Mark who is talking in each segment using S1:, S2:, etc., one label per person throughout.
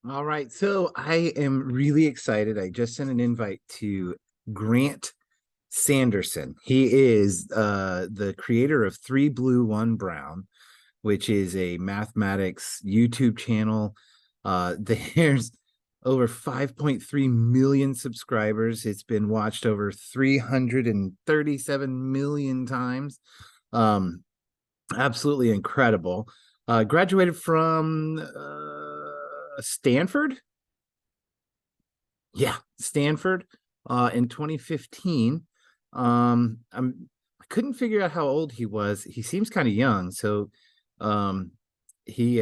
S1: All right. So I am really excited. I just sent an invite to Grant Sanderson. He is the creator of Three Blue, One Brown, which is a mathematics YouTube channel. There's over 5.3 million subscribers. It's been watched over 337 million times. Um, Absolutely incredible. Graduated from Stanford. Yeah, Stanford in 2015. I couldn't figure out how old he was. He seems kind of young, so um he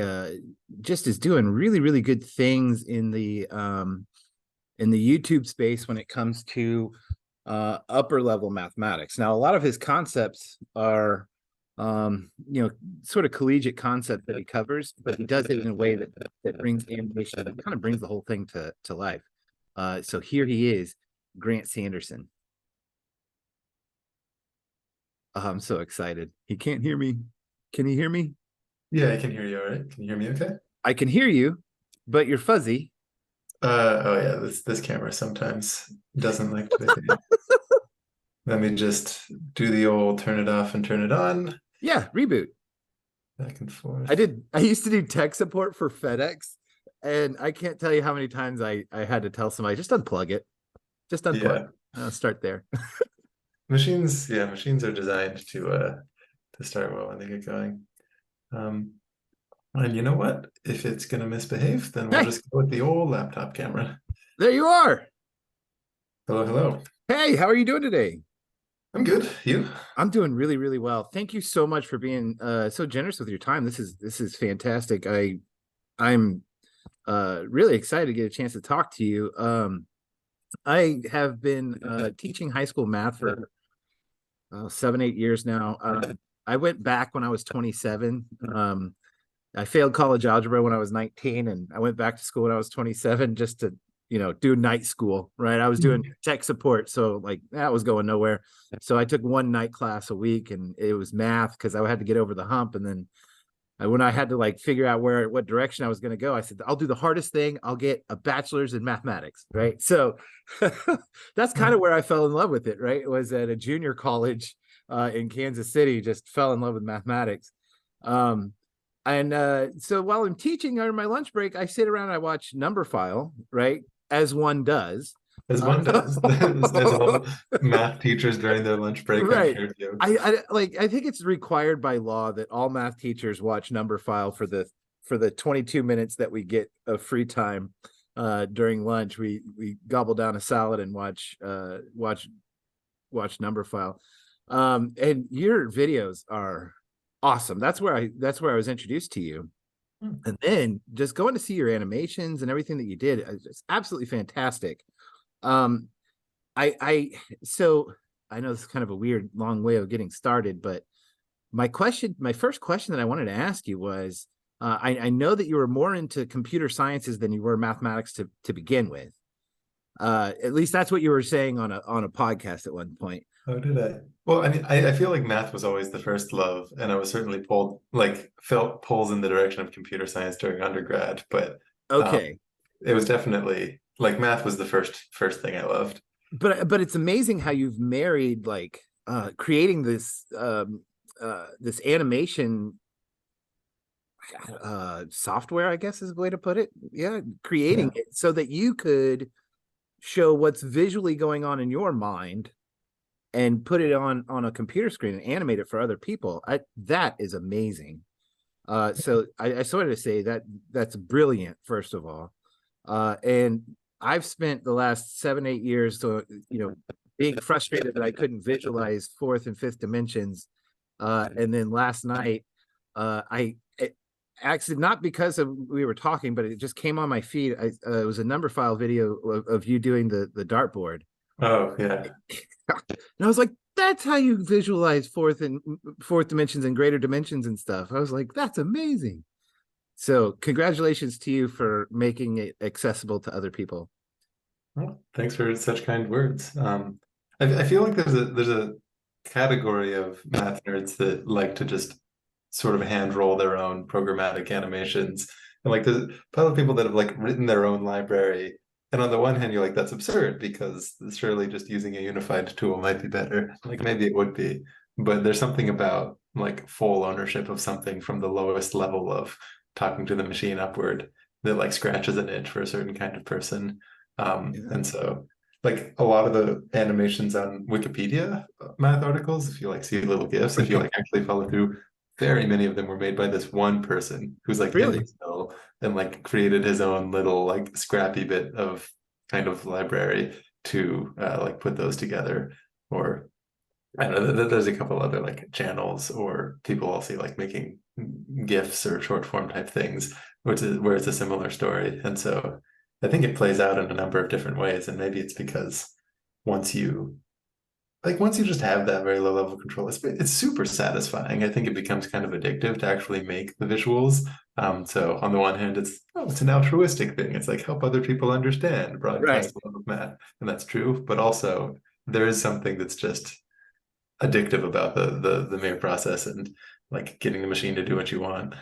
S1: just is doing really, really good things in the YouTube space when it comes to upper level mathematics. Now, a lot of his concepts are sort of collegiate concept that he covers, but he does it in a way that brings animation, that kind of brings the whole thing to life. So here he is, Grant Sanderson. Oh, I'm so excited. He can't hear me. Can he hear me?
S2: Yeah, I can hear you all right. Can you hear me okay?
S1: I can hear you, but you're fuzzy.
S2: Oh yeah, this camera sometimes doesn't like to behave. Let me just do the old turn it off and turn it on,
S1: Yeah, reboot.
S2: back and forth.
S1: I used to do tech support for FedEx, and I can't tell you how many times I had to tell somebody, just unplug it. Just unplug.
S2: Yeah.
S1: Start there.
S2: Machines are designed to start well when they get going. Um, and you know what? If it's gonna misbehave, then we'll
S1: Hey,
S2: just go with the old laptop camera.
S1: there you are.
S2: Hello, hello.
S1: Hey, how are you doing today?
S2: I'm good. You?
S1: I'm doing really, really well. Thank you so much for being so generous with your time. This is fantastic. I'm really excited to get a chance to talk to you. I have been teaching high school math for 7, 8 years now. I went back when I was 27. I failed college algebra when I was 19, and I went back to school when I was 27 just to, do night school, right? I was doing tech support, so like that was going nowhere. So I took one night class a week, and it was math because I had to get over the hump. And then when I had to like figure out what direction I was going to go, I said, I'll do the hardest thing. I'll get a bachelor's in mathematics, right? So that's kind of where I fell in love with it, right? It was at a junior college in Kansas City, just fell in love with mathematics. Um, and so while I'm teaching on my lunch break, I sit around and I watch Number File, right? As one does.
S2: As
S1: Uh,
S2: one does, as all math teachers during their lunch break, I'm
S1: right.
S2: sure do.
S1: I think it's required by law that all math teachers watch Number File for the 22 minutes that we get of free time during lunch. We gobble down a salad and watch Number File. And your videos are awesome. That's where I was introduced to you.
S2: Hmm.
S1: And then just going to see your animations and everything that you did is absolutely fantastic. Um, I so I know this is kind of a weird long way of getting started, but my first question that I wanted to ask you was, I know that you were more into computer sciences than you were mathematics to begin with. At least that's what you were saying on a podcast at one point.
S2: Oh, did I? Well, I mean, I feel like math was always the first love, and I was certainly felt pulls in the direction of computer science during undergrad, but um,
S1: Okay,
S2: it was definitely like math was the first thing I loved.
S1: but it's amazing how you've married like creating this animation software, I guess is the way to put it. Yeah, creating
S2: Yeah.
S1: it so that you could show what's visually going on in your mind and put it on a computer screen and animate it for other people. That is amazing. So I sort of say that's brilliant, first of all. And I've spent the last 7, 8 years, so being frustrated that I couldn't visualize fourth and fifth dimensions. And then last night, actually not because we were talking, but it just came on my feed. It was a Number File video of you doing the dartboard.
S2: Oh, yeah.
S1: And I was like, that's how you visualize fourth dimensions and greater dimensions and stuff. I was like, that's amazing. So congratulations to you for making it accessible to other people.
S2: Well, thanks for such kind words. I feel like there's a category of math nerds that like to just sort of hand roll their own programmatic animations. And like there's a pile of people that have like written their own library. And on the one hand, you're like, that's absurd because surely just using a unified tool might be better. Like maybe it would be, but there's something about like full ownership of something from the lowest level of talking to the machine upward that like scratches an itch for a certain kind of person.
S1: Yeah.
S2: And so like a lot of the animations on Wikipedia math articles, if you like see little GIFs, if you like actually follow through, very many of them were made by this one person who's like in the
S1: Really?
S2: know and like created his own little like scrappy bit of kind of library to like put those together. Or I don't know, there's a couple other like channels or people I'll see like making GIFs or short form type things, which is where it's a similar story. And so I think it plays out in a number of different ways. And maybe it's because once you once you just have that very low level control, it's super satisfying. I think it becomes kind of addictive to actually make the visuals. So on the one hand, it's an altruistic thing. It's like help other people understand,
S1: Right.
S2: broadcast the love of math, and that's true. But also there is something that's just addictive about the mere process and like getting the machine to do what you want.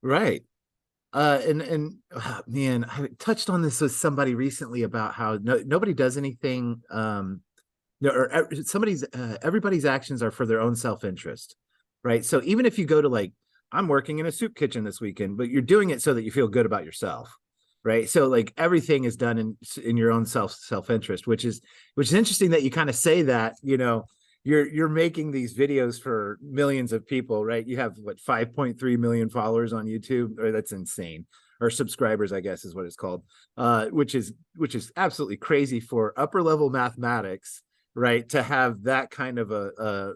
S1: Right. And man, I touched on this with somebody recently about how nobody does anything or everybody's actions are for their own self-interest, right? So even if you go to like, I'm working in a soup kitchen this weekend, but you're doing it so that you feel good about yourself, right? So like everything is done in your own self-interest, which is interesting that you kind of say that, you're making these videos for millions of people, right? You have what 5.3 million followers on YouTube, or that's insane, or subscribers, I guess is what it's called, which is absolutely crazy for upper level mathematics, right? To have that kind of a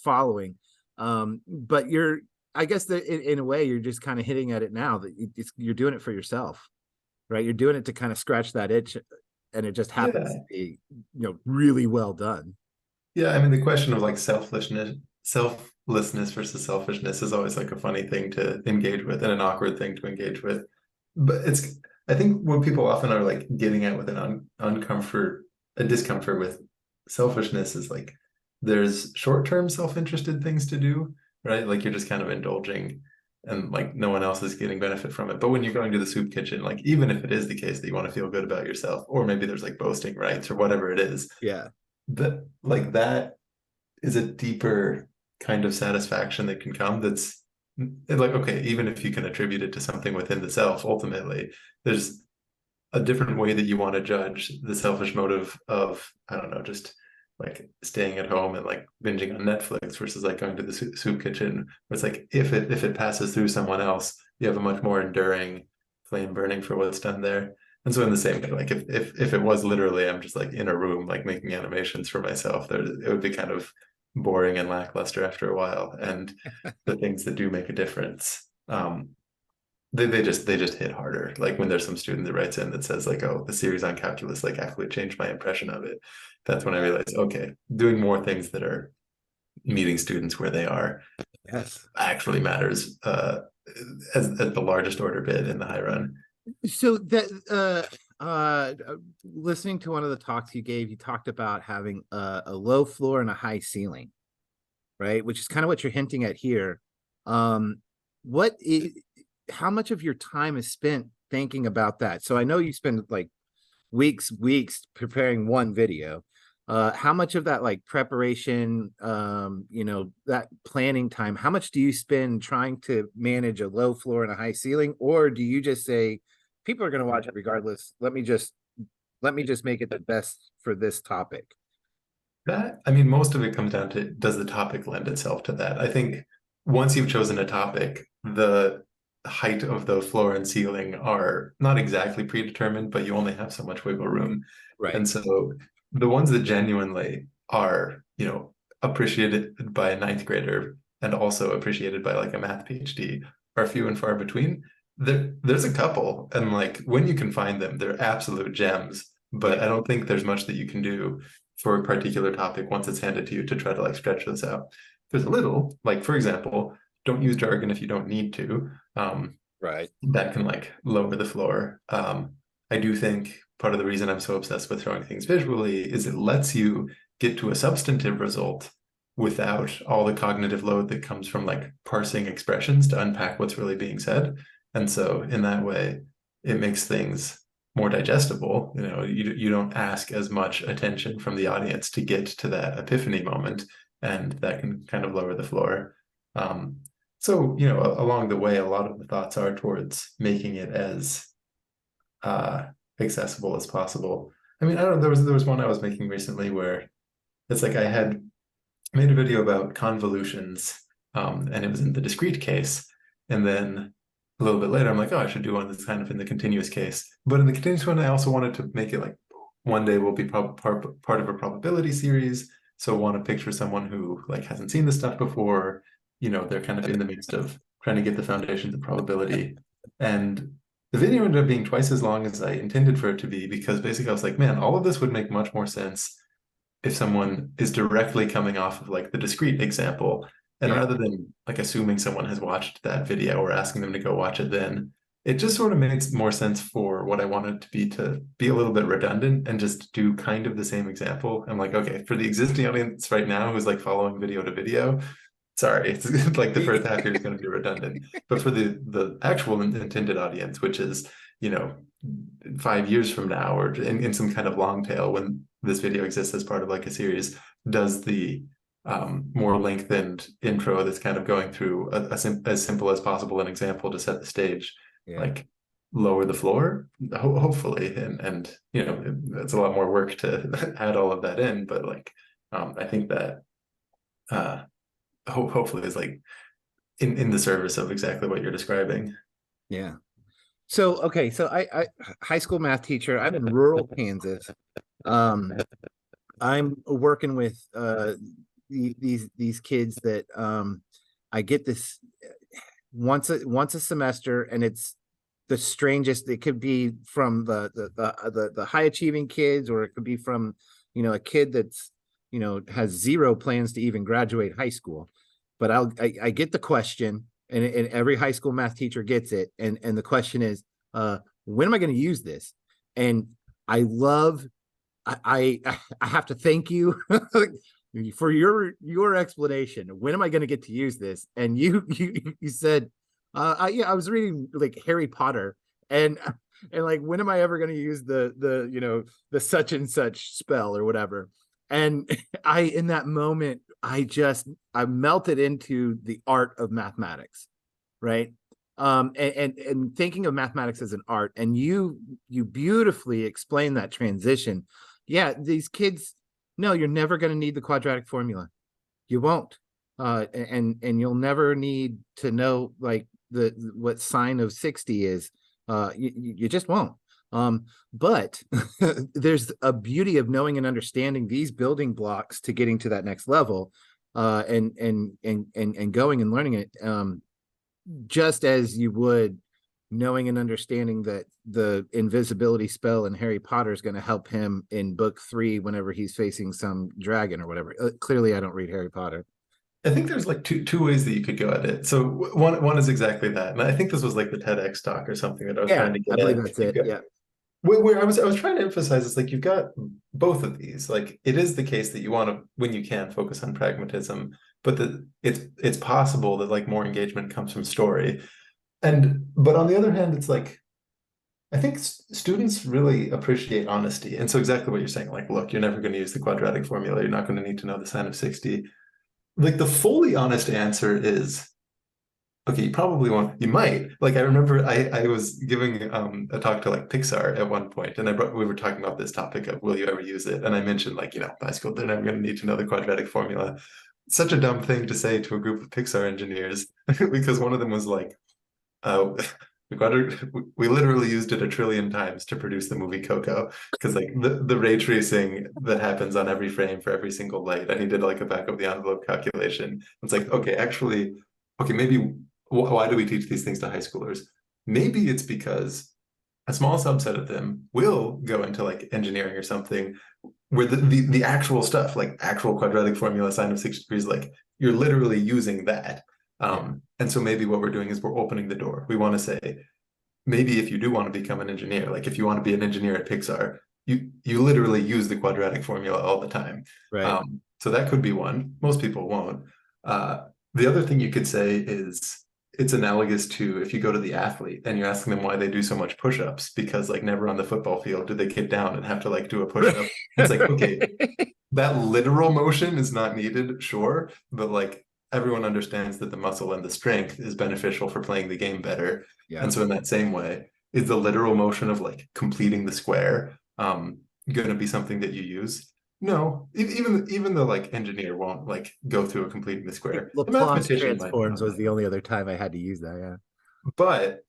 S1: following, but I guess that in a way you're just kind of hitting at it now that you're doing it for yourself, right? You're doing it to kind of scratch that itch, and it just happens to
S2: Yeah.
S1: be really well done.
S2: Yeah, I mean the question of like selflessness versus selfishness is always like a funny thing to engage with and an awkward thing to engage with. But I think what people often are like getting at with an a discomfort with selfishness is like there's short-term self-interested things to do, right? Like you're just kind of indulging and like no one else is getting benefit from it. But when you're going to the soup kitchen, like even if it is the case that you want to feel good about yourself, or maybe there's like boasting rights or whatever it is,
S1: Yeah.
S2: that is a deeper kind of satisfaction that can come that's like okay, even if you can attribute it to something within the self, ultimately there's a different way that you want to judge the selfish motive of I don't know, just like staying at home and like binging on Netflix versus like going to the soup kitchen where it's like if it passes through someone else, you have a much more enduring flame burning for what's done there. And so in the same way, like if it was literally I'm just like in a room like making animations for myself, there it would be kind of boring and lackluster after a while. And the things that do make a difference, they just hit harder. Like when there's some student that writes in that says like, oh, the series on calculus like actually changed my impression of it. That's when I realized, okay, doing more things that are meeting students where they are
S1: Yes.
S2: actually matters as the largest order bid in the high run.
S1: So that listening to one of the talks you gave, you talked about having a low floor and a high ceiling, right? Which is kind of what you're hinting at here. Um, what is, how much of your time is spent thinking about that? So I know you spend like weeks preparing one video. How much of that like preparation, that planning time, how much do you spend trying to manage a low floor and a high ceiling? Or do you just say, people are going to watch it regardless. Let me just make it the best for this topic.
S2: That, I mean, most of it comes down to does the topic lend itself to that? I think once you've chosen a topic, the height of the floor and ceiling are not exactly predetermined, but you only have so much wiggle room.
S1: Right.
S2: And so the ones that genuinely are, appreciated by a ninth grader and also appreciated by like a math PhD are few and far between. There's a couple, and like when you can find them, they're absolute gems. But
S1: Yeah.
S2: I don't think there's much that you can do for a particular topic once it's handed to you to try to like stretch this out. There's a little, like for example, don't use jargon if you don't need to.
S1: Right.
S2: That can like lower the floor. I do think part of the reason I'm so obsessed with throwing things visually is it lets you get to a substantive result without all the cognitive load that comes from like parsing expressions to unpack what's really being said. And so in that way, it makes things more digestible. You know, you don't ask as much attention from the audience to get to that epiphany moment, and that can kind of lower the floor. So, you know, along the way, a lot of the thoughts are towards making it as accessible as possible. I mean, I don't know, there was one I was making recently where it's like I had made a video about convolutions, and it was in the discrete case. And then a little bit later, I'm like, oh, I should do one that's kind of in the continuous case. But in the continuous one, I also wanted to make it like one day will be part of a probability series. So I want to picture someone who like hasn't seen this stuff before. You know, they're kind of in the midst of trying to get the foundations of probability. And the video ended up being twice as long as I intended for it to be, because basically I was like, man, all of this would make much more sense if someone is directly coming off of like the discrete example, and
S1: Yeah.
S2: rather than like assuming someone has watched that video or asking them to go watch it, then it just sort of makes more sense for what I wanted to be a little bit redundant and just do kind of the same example. I'm like, okay, for the existing audience right now who's like following video to video, sorry, it's like the first half here is going to be redundant. But for the actual intended audience, which is, you know, 5 years from now, or in some kind of long tail, when this video exists as part of like a series, does the more lengthened intro that's kind of going through as simple as possible an example to set the stage,
S1: Yeah.
S2: like lower the floor, hopefully. And you know, it's a lot more work to add all of that in, but like I think that uh hopefully is like in the service of exactly what you're describing.
S1: Yeah. So okay, so I high school math teacher. I'm in rural Kansas. Um, I'm working with these kids that I get this once a semester, and it's the strangest. It could be from the high achieving kids, or it could be from, you know, a kid that's, you know, has zero plans to even graduate high school. But I get the question, and every high school math teacher gets it, and the question is, when am I going to use this? And I love I have to thank you for your explanation. When am I going to get to use this? And you said, I was reading like Harry Potter, and like, when am I ever going to use the you know, the such and such spell or whatever? And I, in that moment, I melted into the art of mathematics, right? And thinking of mathematics as an art, and you beautifully explain that transition. Yeah, these kids, no, you're never going to need the quadratic formula. You won't. And you'll never need to know like the what sine of 60 is. You just won't. But there's a beauty of knowing and understanding these building blocks to getting to that next level, and going and learning it, just as you would knowing and understanding that the invisibility spell in Harry Potter is going to help him in book 3 whenever he's facing some dragon or whatever. Clearly, I don't read Harry Potter.
S2: I think there's like two ways that you could go at it. So one is exactly that, and I think this was like the TEDx talk or something that I was
S1: Yeah,
S2: trying to
S1: I
S2: get
S1: believe
S2: at.
S1: that's
S2: You've
S1: it.
S2: got,
S1: Yeah,
S2: where I was trying to emphasize is like you've got both of these. Like it is the case that you want to, when you can, focus on pragmatism, but that it's possible that like more engagement comes from story. And but on the other hand, it's like I think students really appreciate honesty. And so exactly what you're saying, like, look, you're never going to use the quadratic formula. You're not going to need to know the sine of 60. Like the fully honest answer is, okay, you probably won't, you might. Like I remember I was giving a talk to like Pixar at one point, and we were talking about this topic of will you ever use it? And I mentioned like, you know, high school, they're never going to need to know the quadratic formula. Such a dumb thing to say to a group of Pixar engineers, because one of them was like, uh, we literally used it 1 trillion times to produce the movie Coco, because like the ray tracing that happens on every frame for every single light, and he did like a back of the envelope calculation. It's like, okay, actually, okay, maybe why do we teach these things to high schoolers? Maybe it's because a small subset of them will go into like engineering or something where the actual stuff, like actual quadratic formula, sine of 60 degrees, like you're literally using that.
S1: yeah,
S2: And so maybe what we're doing is we're opening the door. We want to say, maybe if you do want to become an engineer, like if you want to be an engineer at Pixar, you literally use the quadratic formula all the time.
S1: right.
S2: So that could be one. Most people won't. The other thing you could say is it's analogous to if you go to the athlete and you're asking them why they do so much push-ups, because like never on the football field do they get down and have to like do a push-up. It's like, okay, that literal motion is not needed, sure, but like everyone understands that the muscle and the strength is beneficial for playing the game better.
S1: Yeah.
S2: And so in that same way, is the literal motion of like completing the square going to be something that you use? No, even the like engineer won't like go through a completing the
S1: I think
S2: square. The
S1: Laplace
S2: mathematician might know
S1: transforms was
S2: that.
S1: the only other time I had to use that. Yeah.
S2: But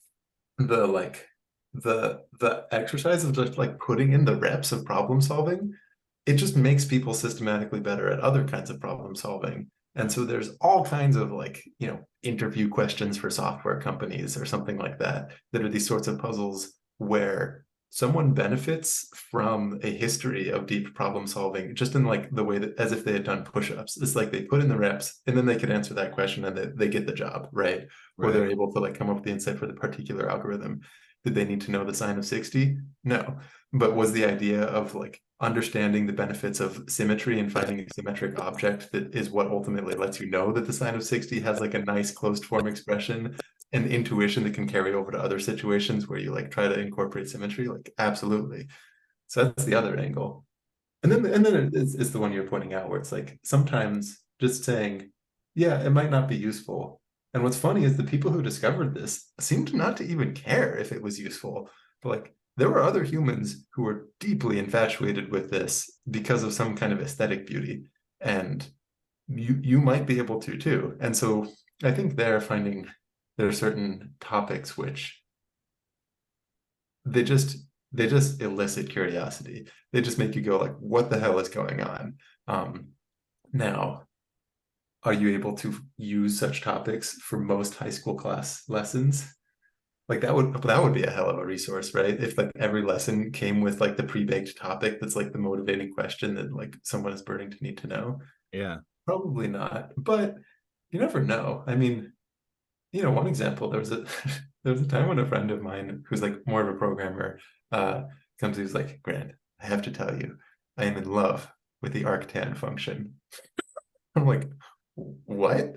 S2: the like the exercise of just like putting in the reps of problem solving, it just makes people systematically better at other kinds of problem solving. And so there's all kinds of like, interview questions for software companies or something like that, that are these sorts of puzzles where someone benefits from a history of deep problem solving, just in like the way that as if they had done push-ups. It's like they put in the reps and then they can answer that question and they get the job, right? Or they're
S1: Right.
S2: able to like come up with the insight for the particular algorithm. Did they need to know the sine of 60? No. But was the idea of like understanding the benefits of symmetry and finding a symmetric object that is what ultimately lets you know that the sine of 60 has like a nice closed form expression and intuition that can carry over to other situations where you like try to incorporate symmetry? Like, absolutely. So that's the other angle. And then it's the one you're pointing out where it's like sometimes just saying, yeah, it might not be useful. And what's funny is the people who discovered this seemed not to even care if it was useful. But like there were other humans who were deeply infatuated with this because of some kind of aesthetic beauty. And you might be able to too. And so I think they're finding there are certain topics which they just they just elicit curiosity. They just make you go like, what the hell is going on? Now, are you able to use such topics for most high school class lessons? Like that would be a hell of a resource, right? If like every lesson came with like the pre-baked topic that's like the motivating question that like someone is burning to need to know.
S1: Yeah.
S2: Probably not, but you never know. I mean, one example, there was a there was a time when a friend of mine who's like more of a programmer uh comes, he was like, Grant, I have to tell you, I am in love with the arctan function. I'm like, what?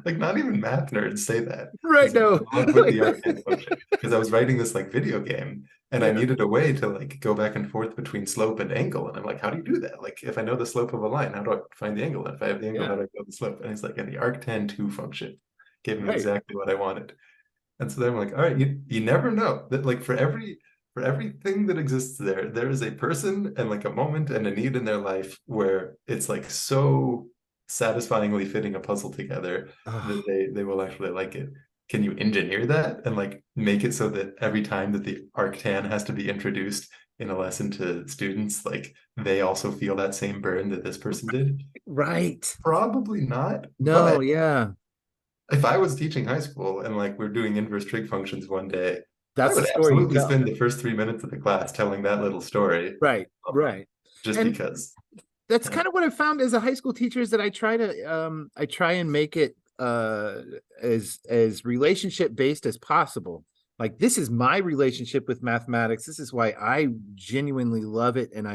S2: Like not even math nerds say that.
S1: Right.
S2: He's like,
S1: No.
S2: in love with the arctan function. Because I was writing this like video game and I
S1: Yeah.
S2: needed a way to like go back and forth between slope and angle. And I'm like, how do you do that? Like if I know the slope of a line, how do I find the angle? And if I have the angle, how
S1: Yeah.
S2: do I know the slope? And he's like, and the arctan2 function gave me
S1: Right.
S2: exactly what I wanted. And so then I'm like, all right, you never know that like for everything that exists there, there is a person and like a moment and a need in their life where it's like so satisfyingly fitting a puzzle together that
S1: Oh,
S2: they will actually like it. Can you engineer that and like make it so that every time that the arctan has to be introduced in a lesson to students, like they also feel that same burn that this person did?
S1: right.
S2: Probably not,
S1: No.
S2: but
S1: Yeah.
S2: if I was teaching high school and like we're doing inverse trig functions one day, I
S1: That's the
S2: would
S1: story you
S2: absolutely
S1: tell.
S2: spend the first 3 minutes of the class telling that little story,
S1: Right.
S2: um,
S1: Right.
S2: just
S1: And
S2: because.
S1: that's
S2: Yeah.
S1: kind of what I found as a high school teacher is that I try and make it as relationship based as possible. Like this is my relationship with mathematics. This is why I genuinely love it, and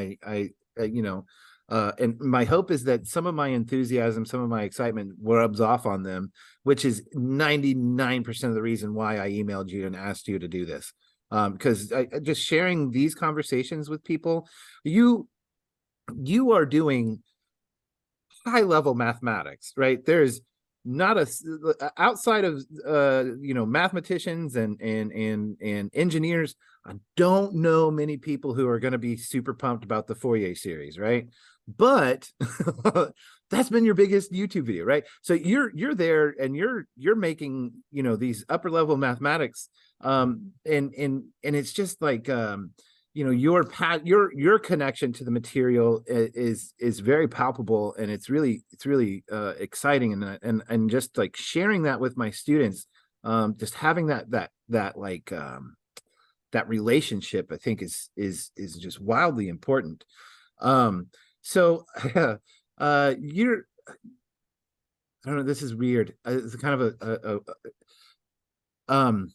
S1: and my hope is that some of my enthusiasm, some of my excitement rubs off on them, which is 99% of the reason why I emailed you and asked you to do this. Because just sharing these conversations with people, you are doing high level mathematics, right? There's not outside of mathematicians and engineers. I don't know many people who are going to be super pumped about the Fourier series, right? But that's been your biggest YouTube video, right? So you're there and you're making these upper level mathematics, and it's just like your connection to the material is very palpable, and it's really exciting, and just like sharing that with my students, just having that relationship, I think is just wildly important. So you're I don't know, this is weird. It's kind of um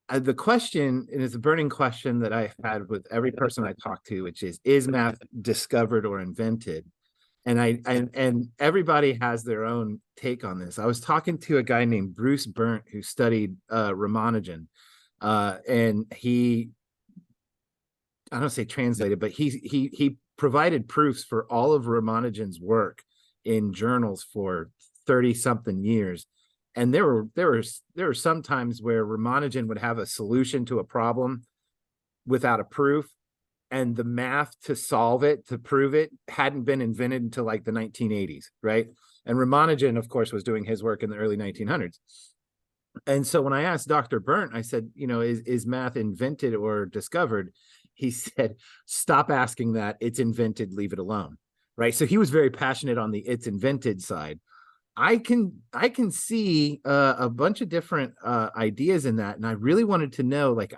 S1: the question, and it's a burning question that I had with every person I talk to, which is math discovered or invented? And everybody has their own take on this. I was talking to a guy named Bruce Burnt who studied Ramanujan, and he, I don't say translated, but he provided proofs for all of Ramanujan's work in journals for 30 something years. And there were some times where Ramanujan would have a solution to a problem without a proof, and the math to solve it, to prove it, hadn't been invented until like the 1980s, right? And Ramanujan, of course, was doing his work in the early 1900s. And so when I asked Dr. Burnt, I said, is math invented or discovered? He said, stop asking that. It's invented, leave it alone. Right. So he was very passionate on the it's invented side. I can see a bunch of different ideas in that, and I really wanted to know. Like,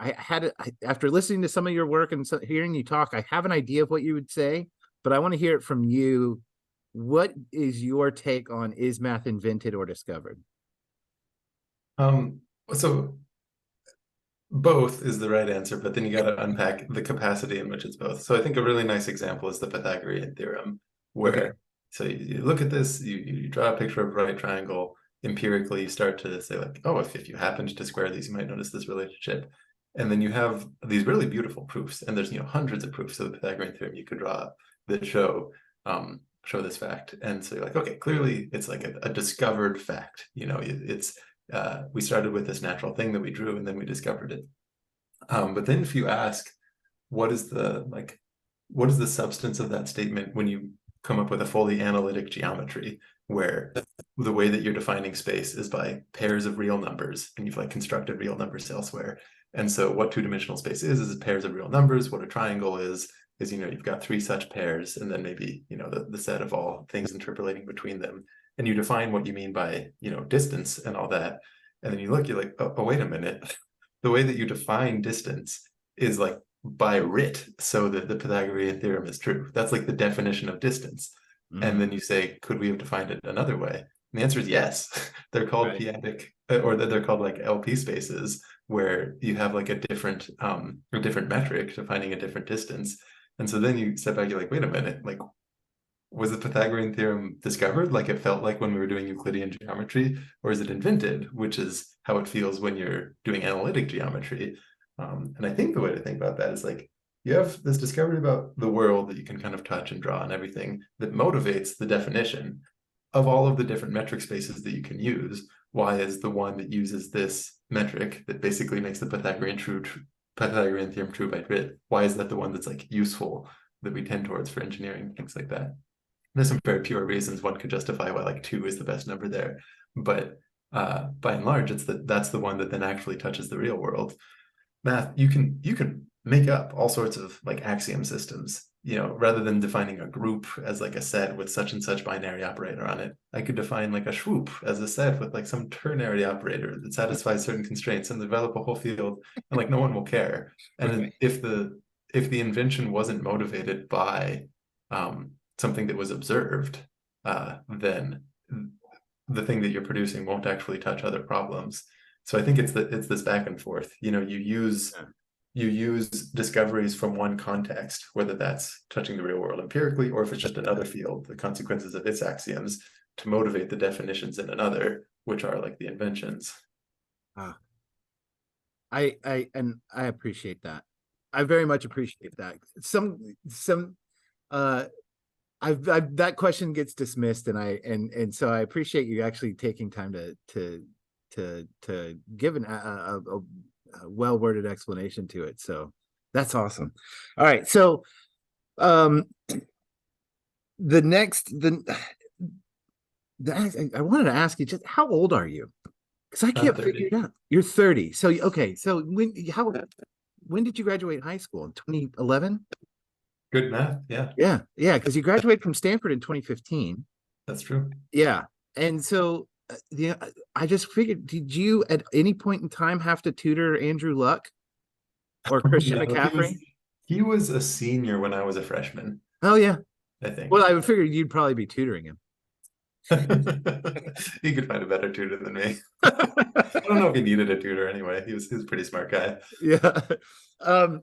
S1: after listening to some of your work and hearing you talk, I have an idea of what you would say, but I want to hear it from you. What is your take on, is math invented or discovered?
S2: So both is the right answer, but then you got to unpack the capacity in which it's both. So I think a really nice example is the Pythagorean theorem, where
S1: Okay.
S2: so you look at this, you draw a picture of a right triangle. Empirically, you start to say like, oh, if you happened to square these, you might notice this relationship. And then you have these really beautiful proofs, and there's hundreds of proofs of the Pythagorean theorem you could draw that show this fact. And so you're like, okay, clearly it's like a discovered fact. It's we started with this natural thing that we drew, and then we discovered it. But then if you ask, what is the substance of that statement when you come up with a fully analytic geometry, where the way that you're defining space is by pairs of real numbers, and you've like constructed real numbers elsewhere. And so what two-dimensional space is pairs of real numbers. What a triangle is you've got three such pairs, and then maybe the set of all things interpolating between them. And you define what you mean by distance and all that. And then you're like, oh, wait a minute. The way that you define distance is like by writ, so that the Pythagorean theorem is true. That's like the definition of distance. And then you say, could we have defined it another way? And the answer is yes. They're called p-adic, or they're called like LP spaces, where you have like a different metric defining a different distance. And so then you step back, you're like, wait a minute, like, was the Pythagorean theorem discovered like it felt like when we were doing Euclidean geometry, or is it invented, which is how it feels when you're doing analytic geometry? And I think the way to think about that is like, you have this discovery about the world that you can kind of touch and draw and everything that motivates the definition of all of the different metric spaces that you can use. Why is the one that uses this metric that basically makes the Pythagorean theorem true by writ? Why is that the one that's like useful, that we tend towards for engineering, things like that? There's some very pure reasons one could justify why like 2 is the best number there, but by and large, that's the one that then actually touches the real world. Math, you can make up all sorts of like axiom systems, rather than defining a group as like a set with such and such binary operator on it. I could define like a swoop as a set with like some ternary operator that satisfies certain constraints, and develop a whole field, and like no one will care. And if the invention wasn't motivated by something that was observed, then the thing that you're producing won't actually touch other problems. So I think it's this back and forth. You use discoveries from one context, whether that's touching the real world empirically, or if it's just another field, the consequences of its axioms, to motivate the definitions in another, which are like the inventions.
S1: I appreciate that. I very much appreciate that. I've that question gets dismissed, and so I appreciate you actually taking time to give a well-worded explanation to it. So that's awesome. All right. So I wanted to ask you, just how old are you? Because I can't figure it out. You're 30. So okay. So when did you graduate high school? In 2011?
S2: Good math. Yeah.
S1: Yeah. Because you graduated from Stanford in 2015.
S2: That's true.
S1: Yeah. And so I just figured, did you at any point in time have to tutor Andrew Luck or Christian McCaffrey?
S2: He was a senior when I was a freshman.
S1: Oh yeah.
S2: I think.
S1: Well, I would figure you'd probably be tutoring him.
S2: He could find a better tutor than me. I don't know if he needed a tutor anyway. He was a pretty smart guy.
S1: Yeah.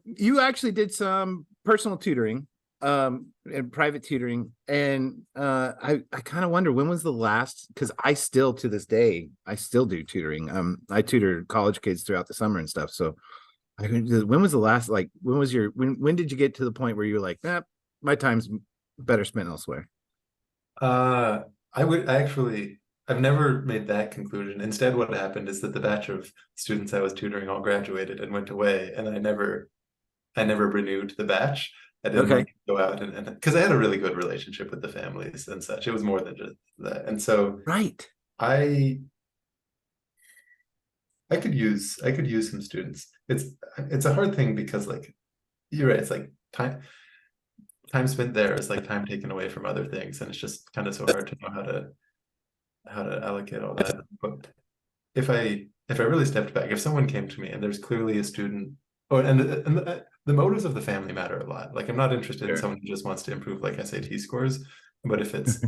S1: You actually did some personal tutoring. and private tutoring. And I kind of wonder when was the last, because I still to this day I still do tutoring. I tutor college kids throughout the summer and stuff. So when was the last, like when was your when did you get to the point where you were like, my time's better spent elsewhere?
S2: Uh, I actually, I've never made that conclusion. Instead, what happened is that the batch of students I was tutoring all graduated and went away, and I never renewed the batch. I didn't
S1: Okay.
S2: like go out and because I had a really good relationship with the families and such. It was more than just that. And so
S1: Right.
S2: I I could use some students. It's a hard thing because like you're right, it's like time spent there is like time taken away from other things, and it's just kind of so hard to know how to allocate all that. But if I really stepped back, if someone came to me and there's clearly a student, oh, and the motives of the family matter a lot. Like I'm not interested in
S1: Sure.
S2: someone who just wants to improve like SAT scores, but if it's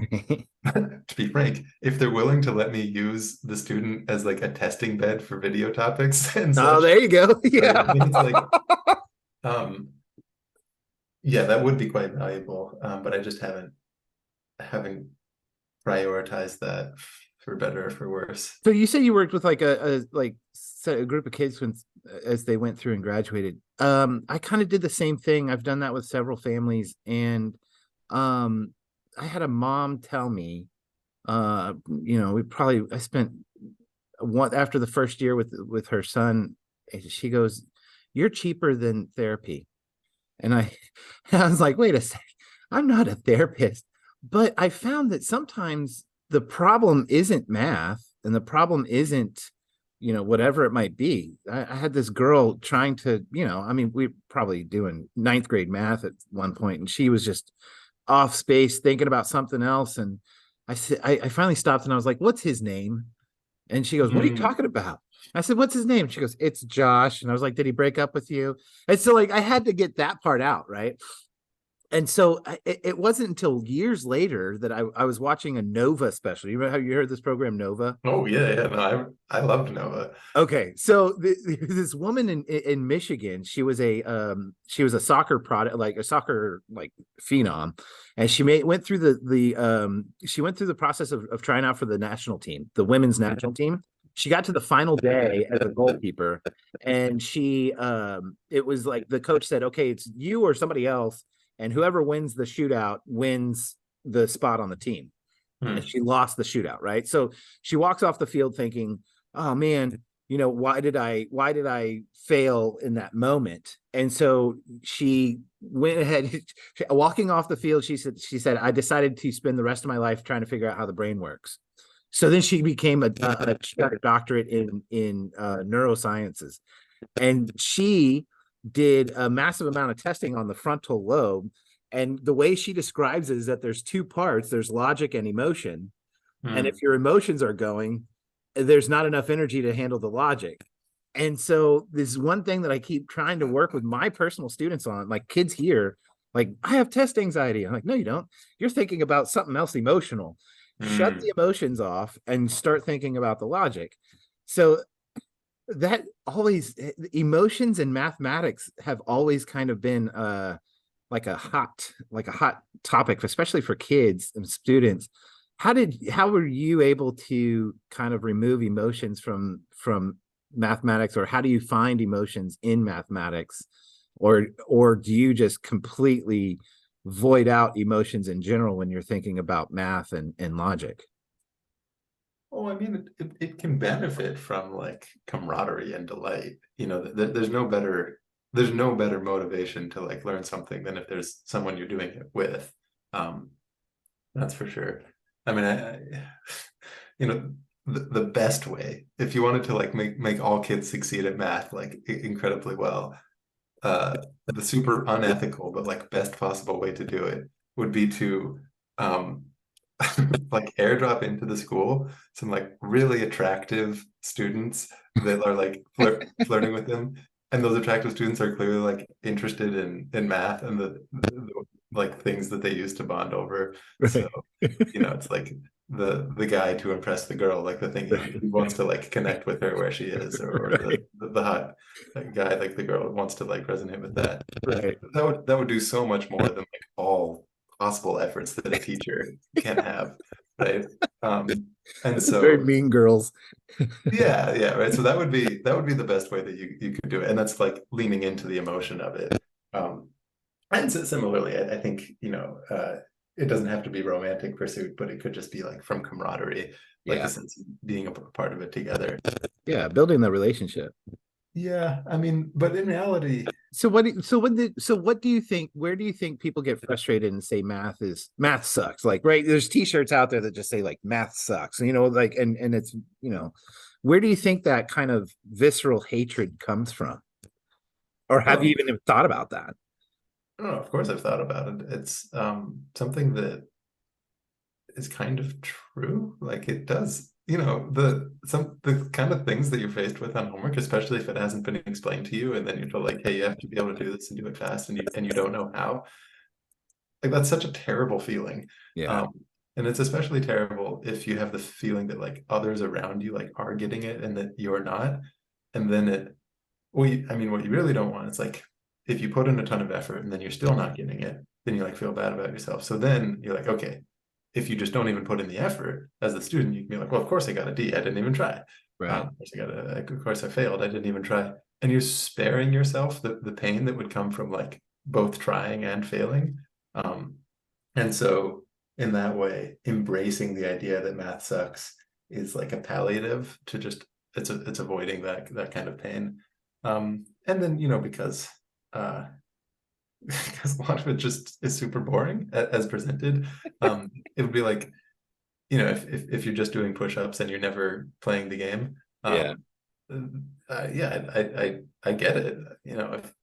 S2: to be frank, if they're willing to let me use the student as like a testing bed for video topics and
S1: Oh,
S2: such,
S1: there you go.
S2: right,
S1: Yeah.
S2: then it's like, um, yeah, that would be quite valuable. But I just haven't prioritized that for better or for worse.
S1: So you say you worked with like a group of kids when as they went through and graduated. I kind of did the same thing. I've done that with several families, and um, I had a mom tell me, I spent one after the first year with her son. She goes, "You're cheaper than therapy," and I was like, "Wait a sec, I'm not a therapist." But I found that sometimes the problem isn't math and the problem isn't, whatever it might be. I had this girl trying to, I mean, we probably doing ninth grade math at one point, and she was just off space thinking about something else. And I said, I finally stopped and I was like, "What's his name?" And she goes, "What are you
S2: Mm.
S1: talking about?" I said, "What's his name?" She goes, "It's Josh." And I was like, "Did he break up with you?" And so like I had to get that part out, right? And so it wasn't until years later that I was watching a Nova special. You remember how you heard this program Nova?
S2: Oh yeah, yeah. No, I loved Nova.
S1: Okay, so this woman in Michigan, she was a soccer product, like a soccer like phenom, and went through she went through the process of trying out for the national team, the women's national team. She got to the final day as a goalkeeper, and it was like the coach said, "Okay, it's you or somebody else, and whoever wins the shootout wins the spot on the team." And
S2: Hmm.
S1: she lost the shootout, right? So she walks off the field thinking, "Oh man, why did I fail in that moment?" And so she went ahead, walking off the field. She said, "I decided to spend the rest of my life trying to figure out how the brain works." So then she became a doctorate in neurosciences, and she did a massive amount of testing on the frontal lobe. And the way she describes it is that there's two parts: there's logic and emotion. And if
S2: Hmm.
S1: your emotions are going, there's not enough energy to handle the logic. And so this is one thing that I keep trying to work with my personal students on. Like kids here, like, "I have test anxiety." I'm like, "No, you don't. You're thinking about something else emotional. Shut
S2: Hmm.
S1: the emotions off and start thinking about the logic." So that always, emotions and mathematics have always kind of been like a hot topic, especially for kids and students. How were you able to kind of remove emotions from mathematics, or how do you find emotions in mathematics, or do you just completely void out emotions in general when you're thinking about math and logic?
S2: Oh, I mean, it can benefit from like camaraderie and delight. You know, there's no better motivation to like learn something than if there's someone you're doing it with. Um, that's for sure. I mean, you know, the best way, if you wanted to like make all kids succeed at math like incredibly well, the super unethical but like best possible way to do it would be to um like airdrop into the school some like really attractive students that are like flirting with them, and those attractive students are clearly like interested in math and the like things that they use to bond over. So
S1: Right.
S2: you know, it's like the guy to impress the girl, like the thing he wants to like connect with her where she is, or
S1: Right.
S2: the hot guy, like the girl wants to like resonate with that.
S1: Right.
S2: That would do so much more than like all possible efforts that a teacher can have, right? And
S1: This is very
S2: so
S1: Mean Girls.
S2: yeah, right. So that would be the best way that you could do it, and that's like leaning into the emotion of it. Um, and so similarly, I think, it doesn't have to be romantic pursuit, but it could just be like from camaraderie, like a
S1: Yeah.
S2: sense of being a part of it together.
S1: Yeah. Building the relationship.
S2: Yeah, I mean, but in reality,
S1: So what do you think, where do you think people get frustrated and say math sucks? Like, right, there's t-shirts out there that just say like math sucks, like, and it's, where do you think that kind of visceral hatred comes from? Or have you
S2: oh,
S1: even thought about that?
S2: oh, of course I've thought about it. It's something that is kind of true. Like it does, the kind of things that you're faced with on homework, especially if it hasn't been explained to you, and then you feel like, hey, you have to be able to do this and do it fast, and you don't know how. Like that's such a terrible feeling.
S1: Yeah.
S2: Um, and it's especially terrible if you have the feeling that like others around you like are getting it and that you're not. And then I mean, what you really don't want is like if you put in a ton of effort and then you're still not getting it, then you like feel bad about yourself. So then you're like, okay, if you just don't even put in the effort as a student, you can be like, well, of course I got a D. I didn't even try.
S1: Right.
S2: Of course I failed. I didn't even try. And you're sparing yourself the pain that would come from like both trying and failing. Um, and so in that way, embracing the idea that math sucks is like a palliative to just it's avoiding that kind of pain. And then, uh because a lot of it just is super boring as presented. It would be like, if you're just doing push-ups and you're never playing the game,
S1: Yeah.
S2: yeah, I get it.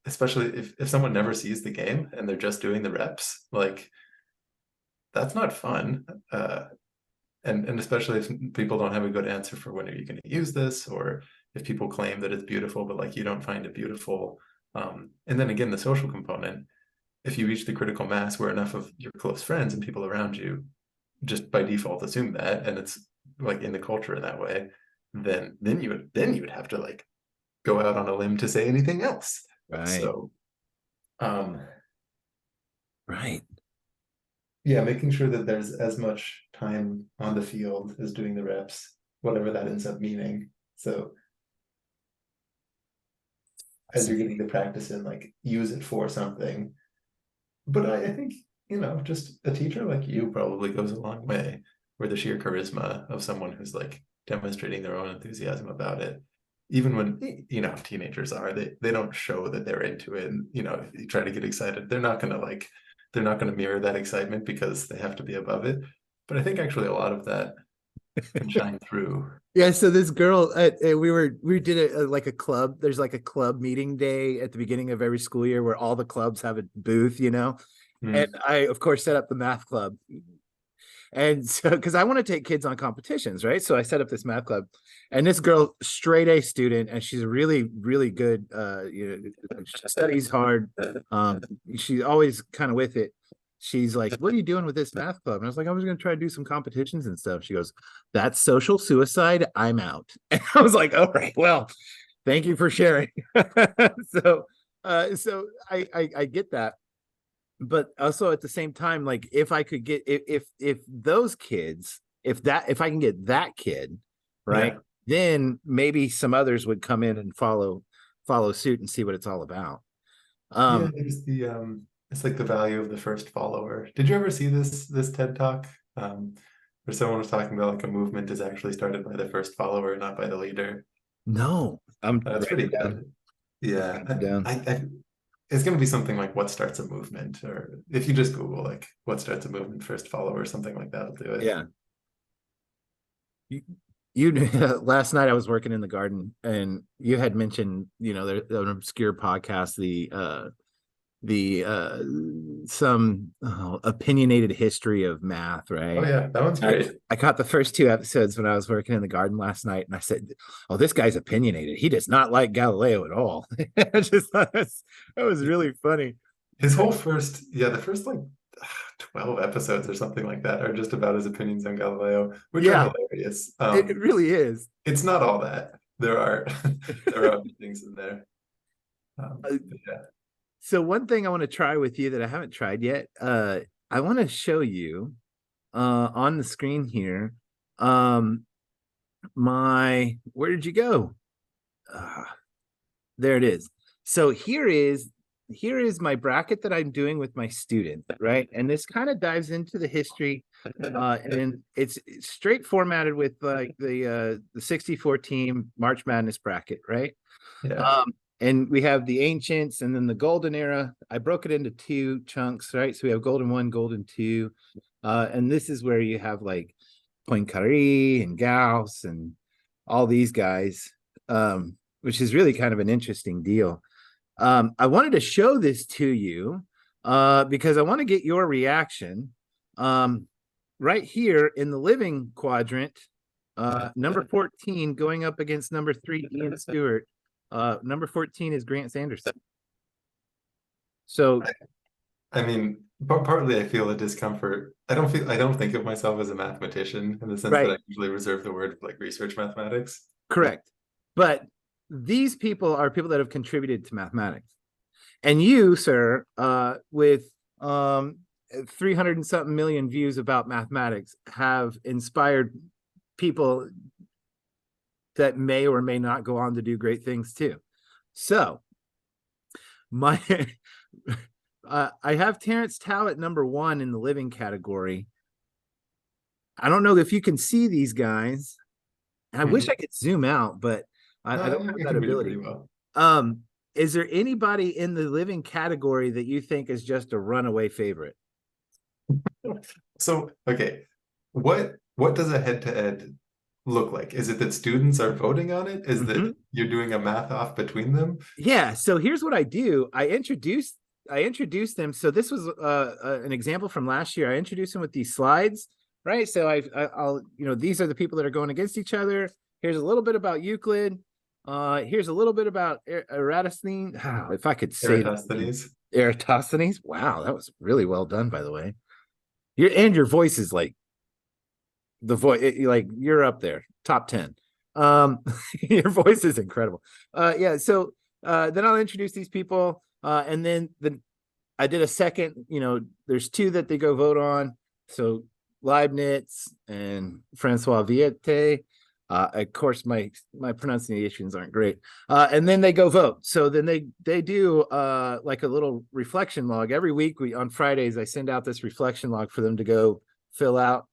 S2: Especially if someone never sees the game and they're just doing the reps, like that's not fun. And especially if people don't have a good answer for when are you going to use this, or if people claim that it's beautiful, but like you don't find it beautiful. And then again, the social component, if you reach the critical mass where enough of your close friends and people around you just by default assume that, and it's like in the culture in that way, then you would have to like go out on a limb to say anything else.
S1: Right.
S2: So um
S1: Right.
S2: yeah, making sure that there's as much time on the field as doing the reps, whatever that ends up meaning. So as you're getting the practice in, like use it for something. But I think, just a teacher like you probably goes a long way, where the sheer charisma of someone who's like demonstrating their own enthusiasm about it, even when, teenagers are, they don't show that they're into it. And, if you try to get excited, they're not going to mirror that excitement because they have to be above it. But I think actually a lot of that can shine through.
S1: Yeah, so this girl, we did like a club. There's like a club meeting day at the beginning of every school year where all the clubs have a booth, and
S2: Mm.
S1: I of course set up the math club. And so, because I want to take kids on competitions, right? So I set up this math club, and this girl, straight A student, and she's really, really good. She studies hard. She's always kind of with it. She's like, "What are you doing with this math club?" And I was like, "I was going to try to do some competitions and stuff." She goes, "That's social suicide. I'm out." And I was like, "All right, well, thank you for sharing." So, so I get that, but also at the same time, like if I could get if those kids, if I can get that kid, right,
S2: Yeah.
S1: then maybe some others would come in and follow suit and see what it's all about.
S2: Yeah,
S1: um
S2: it's like the value of the first follower. Did you ever see this TED Talk? Where someone was talking about like a movement is actually started by the first follower, not by the leader.
S1: no, I'm
S2: It's
S1: writing
S2: pretty
S1: it down.
S2: good. Yeah.
S1: Down.
S2: It's gonna be something like what starts a movement, or if you just Google like what starts a movement, first follower, something like that'll do it.
S1: Yeah, you, you last night I was working in the garden, and you had mentioned, there's an obscure podcast, the some opinionated history of math,
S2: Oh
S1: right?
S2: yeah, that one's
S1: I,
S2: great.
S1: I caught the first two episodes when I was working in the garden last night, and I said, "Oh, this guy's opinionated. He does not like Galileo at all." I just thought that was really funny.
S2: His whole first, yeah, the first like 12 episodes or something like that are just about his opinions on Galileo, which are
S1: Yeah,
S2: hilarious.
S1: it really is.
S2: It's not all that. There are there are other things in there.
S1: Uh,
S2: But yeah.
S1: so one thing I want to try with you that I haven't tried yet, I want to show you on the screen here. Where did you go? Uh, there it is. So here is my bracket that I'm doing with my student, right? And this kind of dives into the history, and it's straight formatted with like the 64 team March Madness bracket, right?
S2: Yeah.
S1: And we have the ancients and then the golden era. I broke it into two chunks, right? So we have golden one, golden two. And this is where you have like Poincaré and Gauss and all these guys, which is really kind of an interesting deal. I wanted to show this to you because I want to get your reaction. Right here in the living quadrant, number 14 going up against number 3, Ian Stewart. Number 14 is Grant Sanderson. So
S2: I mean, partly I feel a discomfort. I don't think of myself as a mathematician in the sense that
S1: right,
S2: I usually reserve the word for like research mathematics.
S1: correct. But these people are people that have contributed to mathematics. And you, sir, with 300 and something million views about mathematics, have inspired people that may or may not go on to do great things too. So my I have Terrence Tao at number 1 in the living category. I don't know if you can see these guys. And I wish I could zoom out, but I don't have
S2: I
S1: that
S2: can read it pretty
S1: ability.
S2: well.
S1: Is there anybody in the living category that you think is just a runaway favorite?
S2: So, okay, what does a head-to-head look like? Is it that students are voting on it? Is
S1: Mm-hmm.
S2: that you're doing a math off between them?
S1: Yeah, so here's what I do. I introduced them. So this was an example from last year. I introduced them with these slides, right? So I'll these are the people that are going against each other. Here's a little bit about Euclid. Here's a little bit about Eratosthenes. If I could say that name.
S2: Eratosthenes?
S1: Eratosthenes. Wow, that was really well done, by the way. Your voice is like the voice, like you're up there, top 10. Your voice is incredible. Yeah, so then I'll introduce these people, and then I did a second, there's two that they go vote on. So Leibniz and Francois Viette. Of course, my pronunciations aren't great. And then they go vote. So then they do like a little reflection log every week. On Fridays I send out this reflection log for them to go fill out.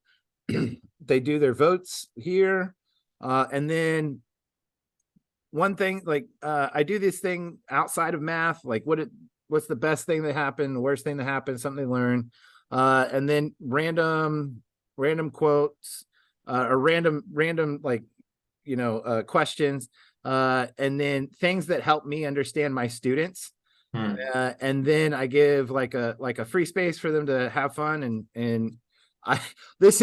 S1: They do their votes here, and then one thing, like I do this thing outside of math, like what's the best thing that happened, the worst thing that happened, something they learn, and then random quotes, or random like questions, and then things that help me understand my students. And then I give like a free space for them to have fun, and I this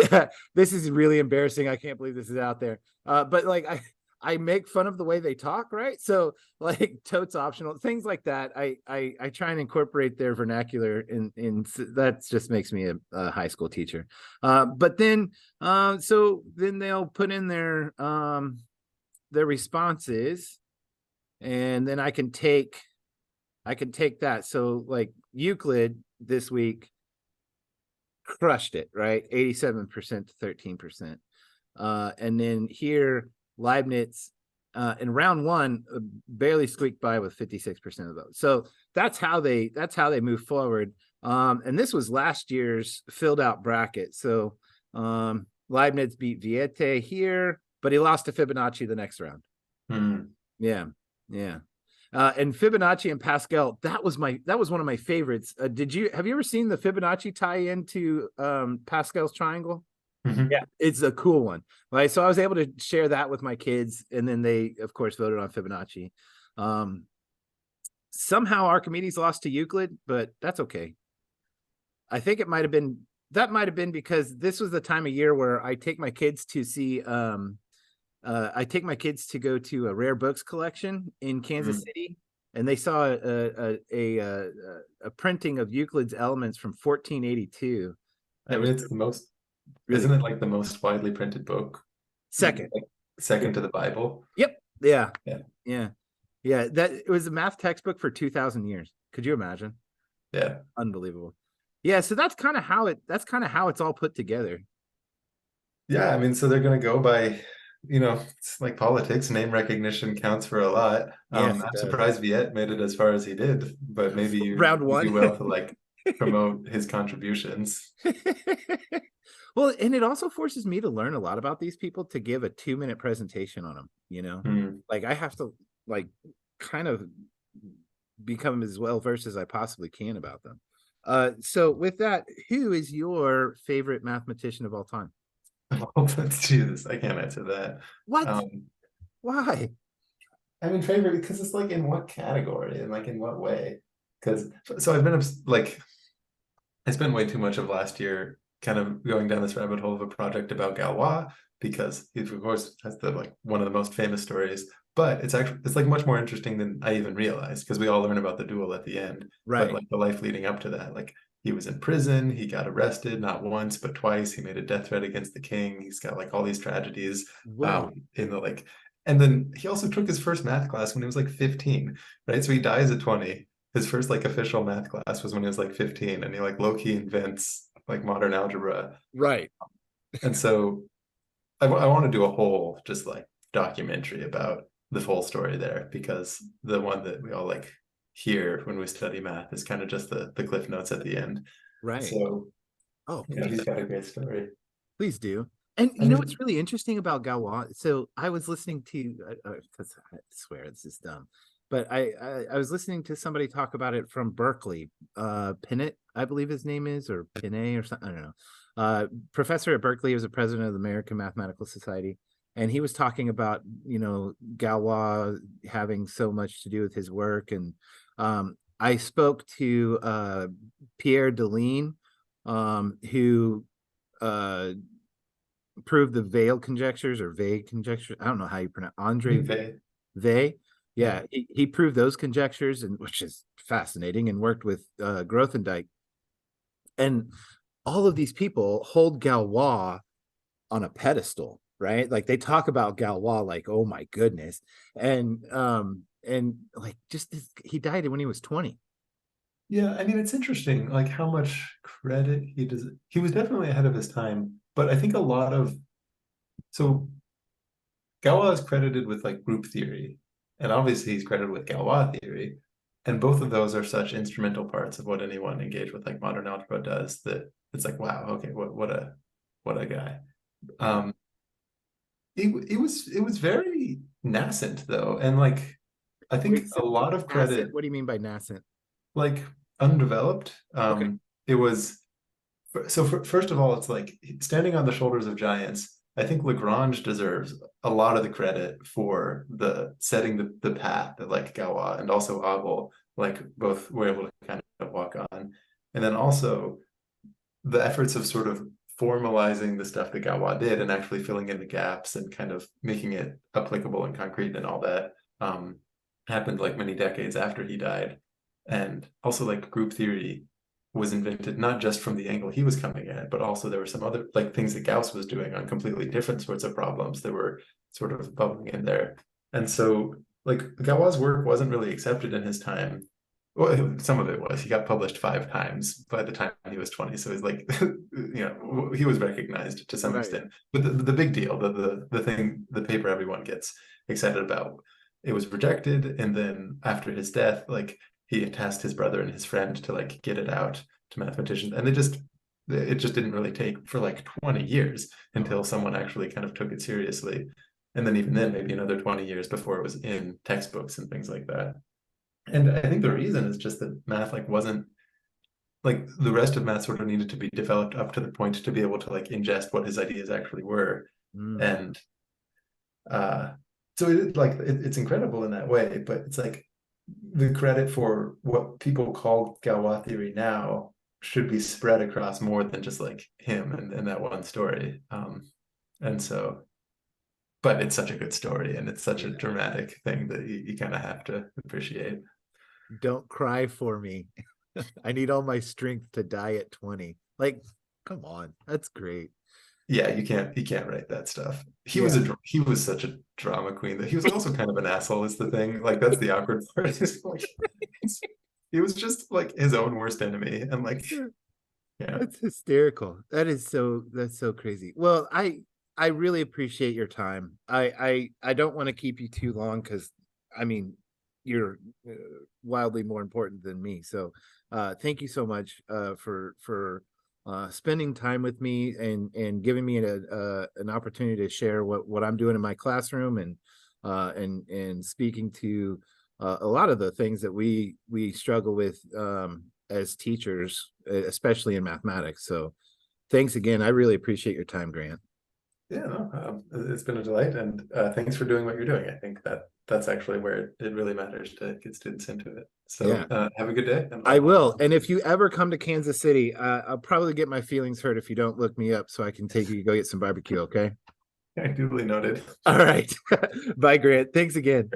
S1: this is really embarrassing. I can't believe this is out there. But like I make fun of the way they talk, right? So like totes optional, things like that. I try and incorporate their vernacular in that just makes me a high school teacher. But then so then they'll put in their responses, and then I can take that. So like Euclid this week crushed it, right? 87% to 13%. And then here, Leibniz in round 1 barely squeaked by with 56% of those. So that's how they move forward. And this was last year's filled out bracket. So Leibniz beat Viette here, but he lost to Fibonacci the next round. Yeah. And Fibonacci and Pascal, that was one of my favorites. Have you ever seen the Fibonacci tie into Pascal's triangle? Yeah, it's a cool one. Right. So I was able to share that with my kids, and then they of course voted on Fibonacci. Somehow Archimedes lost to Euclid, but that's okay. I think it might have been because this was the time of year where I take my kids to see I take my kids to go to a rare books collection in Kansas City. and they saw a printing of Euclid's Elements from 1482.
S2: I
S1: That
S2: mean,
S1: was
S2: it's the most,
S1: really
S2: isn't it like the most widely printed book?
S1: second.
S2: Like
S1: Yeah.
S2: second to the Bible?
S1: Yep. Yeah.
S2: Yeah.
S1: Yeah. Yeah. That it was a math textbook for 2,000 years. Could you imagine?
S2: Yeah.
S1: Unbelievable. Yeah. So that's kind of how it's all put together.
S2: Yeah, I mean, so they're going to go by, it's like politics, name recognition counts for a lot.
S1: Yes, it
S2: I'm
S1: does.
S2: surprised Viet made it as far as he did, but maybe
S1: Round
S2: you
S1: one.
S2: do well to like promote his contributions.
S1: Well, and it also forces me to learn a lot about these people to give a 2-minute presentation on them.
S2: Hmm.
S1: Like I have to like kind of become as well versed as I possibly can about them. So with that, who is your favorite mathematician of all time?
S2: Let's do this. I can't answer that.
S1: What?
S2: Um,
S1: Why?
S2: I mean, favorite because it's like in what category and like in what way? Because so I've been like I spent way too much of last year kind of going down this rabbit hole of a project about Galois because he, of course, has the like one of the most famous stories. But it's like much more interesting than I even realized because we all learn about the duel at the end, but
S1: Right.
S2: like the life leading up to that, like he was in prison, he got arrested not once but twice, he made a death threat against the king, he's got like all these tragedies
S1: Whoa.
S2: in the like, and then he also took his first math class when he was like 15, right? So he dies at 20. His first like official math class was when he was like 15, and he like low-key invents like modern algebra.
S1: Right.
S2: And so I want to do a whole just like documentary about the full story there because the one that we all like hear when we study math is kind of just the cliff notes at the end.
S1: Right.
S2: So
S1: Oh,
S2: yeah,
S1: please.
S2: he's got a great story.
S1: Please do. And
S2: I
S1: you know what's
S2: mean,
S1: really interesting about Galois? So I was listening to, because I swear this is dumb, but I was listening to somebody talk about it from Berkeley. Pinnett, I believe his name is, or Pinney or something. I don't know. Professor at Berkeley, was a president of the American Mathematical Society, and he was talking about Galois having so much to do with his work. And I spoke to Pierre Deline, who uh proved the Veil conjectures or Veil conjectures. I don't know how you pronounce
S2: I
S1: Andre
S2: think they,
S1: Veil.
S2: yeah.
S1: Yeah, he proved those conjectures, and which is fascinating, and worked with Grothendieck. And all of these people hold Galois on a pedestal, right? Like they talk about Galois like, oh my goodness. And like just he died when he was 20.
S2: Yeah, I mean, it's interesting, like how much credit he does. He was definitely ahead of his time, but I think a lot of so Galois is credited with like group theory, and obviously he's credited with Galois theory, and both of those are such instrumental parts of what anyone engaged with like modern algebra does that it's like, wow, okay, what a guy.
S1: Yeah.
S2: Um, it was very nascent though, and like I think
S1: Wait, so
S2: a lot of
S1: nascent?
S2: credit
S1: What do you mean by nascent?
S2: like undeveloped.
S1: Okay.
S2: It was so first of all, it's like standing on the shoulders of giants. I think Lagrange deserves a lot of the credit for the setting the path that like Galois and also Abel like both were able to kind of walk on. And then also the efforts of sort of formalizing the stuff that Galois did and actually filling in the gaps and kind of making it applicable and concrete and all that happened like many decades after he died. And also like group theory was invented not just from the angle he was coming at, but also there were some other like things that Gauss was doing on completely different sorts of problems that were sort of bubbling in there. And so like Galois' work wasn't really accepted in his time. Well, some of it was. He got published 5 times by the time he was 20. So he's like, he was recognized to some
S1: Right.
S2: extent. But the big deal, the thing, the paper everyone gets excited about, it was rejected. And then after his death, like he tasked his brother and his friend to like get it out to mathematicians. And it just didn't really take for like 20 years until
S1: Oh,
S2: someone actually kind of took it seriously. And then even then, maybe another 20 years before it was in textbooks and things like that. And I think the reason is just that math like wasn't like the rest of math sort of needed to be developed up to the point to be able to like ingest what his ideas actually were.
S1: mm,
S2: And uh so it's incredible in that way, but it's like the credit for what people call Galois theory now should be spread across more than just like him and that one story. And so but it's such a good story and it's such a
S1: yeah.
S2: dramatic thing that you kind of have to appreciate.
S1: Don't cry for me. I need all my strength to die at 20. Like, come on, that's great.
S2: Yeah, you can't write that stuff.
S1: Yeah.
S2: He was such a drama queen that he was also kind of an asshole is the thing. Like that's the awkward part. Is like, he was just like his own worst enemy. And like, yeah.
S1: That's hysterical. That's so crazy. Well, I really appreciate your time. I don't want to keep you too long because I mean you're wildly more important than me. So thank you so much for spending time with me and giving me an opportunity to share what I'm doing in my classroom and speaking to a lot of the things that we struggle with as teachers, especially in mathematics. So thanks again. I really appreciate your time, Grant.
S2: Yeah, no, it's been a delight, and thanks for doing what you're doing. I think that that's actually where it really matters to get students into it. So
S1: Yeah,
S2: have a good day, and
S1: I will. And if you ever come to Kansas City, I'll probably get my feelings hurt if you don't look me up so I can take you to go get some barbecue. Okay.
S2: I duly noted.
S1: All right. Bye, Grant. Thanks again.